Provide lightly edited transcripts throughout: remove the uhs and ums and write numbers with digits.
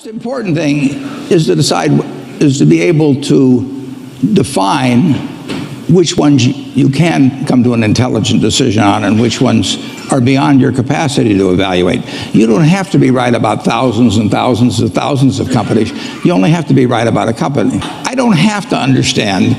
most important thing is to be able to define which ones you can come to an intelligent decision on and which ones are beyond your capacity to evaluate. You don't have to be right about thousands and thousands and thousands of companies. You only have to be right about a company. I don't have to understand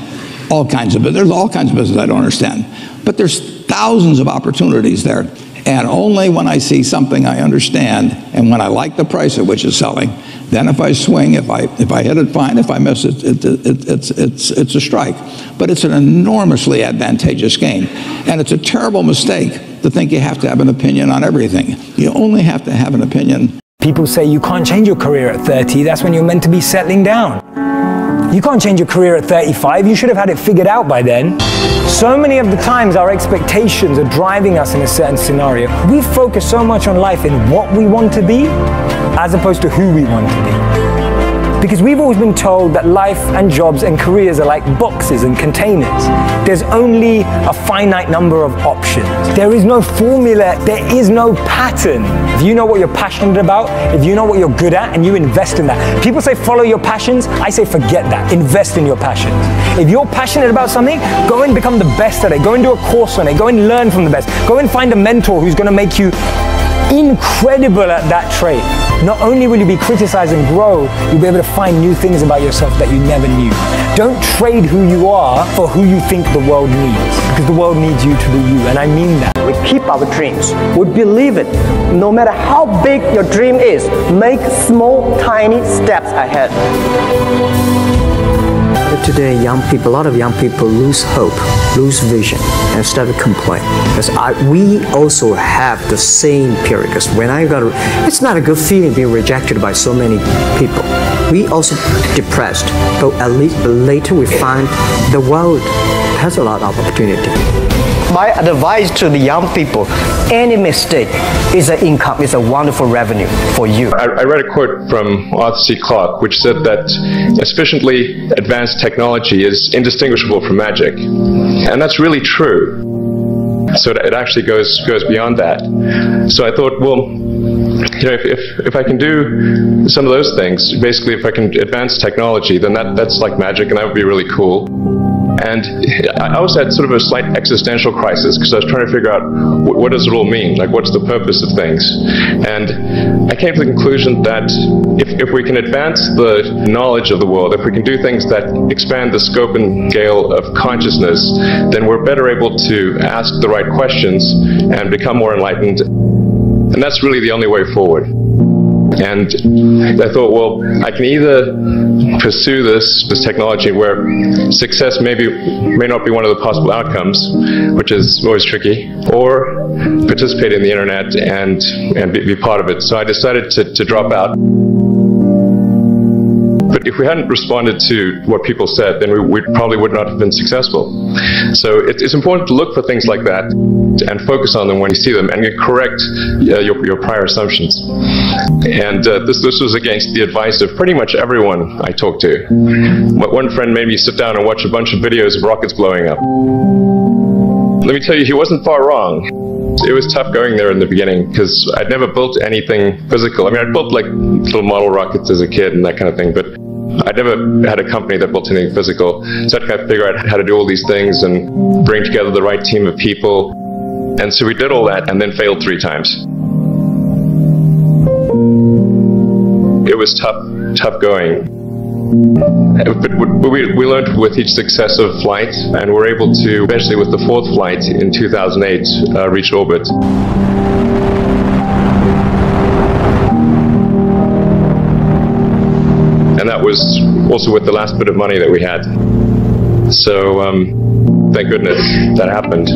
all kinds of business. There's all kinds of business I don't understand. But there's thousands of opportunities there. And only when I see something I understand and when I like the price at which it's selling, then if I swing, if I hit it, fine. If I miss it, it's a strike. But it's an enormously advantageous game. And it's a terrible mistake to think you have to have an opinion on everything. You only have to have an opinion. People say you can't change your career at 30. That's when you're meant to be settling down. You can't change your career at 35. You should have had it figured out by then. So many of the times our expectations are driving us in a certain scenario. We focus so much on life in what we want to be as opposed to who we want to be. Because we've always been told that life and jobs and careers are like boxes and containers. There's only a finite number of options. There is no formula, there is no pattern. If you know what you're passionate about, if you know what you're good at and you invest in that. People say follow your passions, I say forget that, invest in your passions. If you're passionate about something, go and become the best at it, go and do a course on it, go and learn from the best, go and find a mentor who's going to make you incredible at that trade. Not only will you be criticized and grow, you'll be able to find new things about yourself that you never knew. Don't trade who you are for who you think the world needs, because the world needs you to be you, and I mean that. We keep our dreams. We believe it. No matter how big your dream is, make small, tiny steps ahead. Today, young people, a lot of young people lose hope, lose vision, and start to complain. Because we also have the same period. Because when it's not a good feeling being rejected by so many people. We also depressed, but at least later we find the world has a lot of opportunity. My advice to the young people, any mistake is an income, is a wonderful revenue for you. I read a quote from Arthur C. Clarke which said that sufficiently advanced technology is indistinguishable from magic. And that's really true. So it actually goes beyond that. So I thought, well, you know, if I can do some of those things, basically if I can advance technology, then that's like magic, and that would be really cool. And I also had sort of a slight existential crisis because I was trying to figure out what does it all mean? Like, what's the purpose of things? And I came to the conclusion that if we can advance the knowledge of the world, if we can do things that expand the scope and scale of consciousness, then we're better able to ask the right questions and become more enlightened. And that's really the only way forward. And I thought, well, I can either pursue this technology where success may not be one of the possible outcomes, which is always tricky, or participate in the internet and be part of it. So I decided to drop out. But if we hadn't responded to what people said, then we probably would not have been successful. So it's important to look for things like that and focus on them when you see them, and correct your prior assumptions. And this was against the advice of pretty much everyone I talked to. One friend made me sit down and watch a bunch of videos of rockets blowing up. Let me tell you, he wasn't far wrong. It was tough going there in the beginning because I'd never built anything physical. I mean, I'd built like little model rockets as a kid and that kind of thing, but I'd never had a company that built anything physical. So I'd kind of figure out how to do all these things and bring together the right team of people. And so we did all that and then failed 3 times. It was tough going. But we learned with each successive flight, and we're able to eventually, with the 4th flight in 2008, reach orbit. And that was also with the last bit of money that we had. So thank goodness that happened.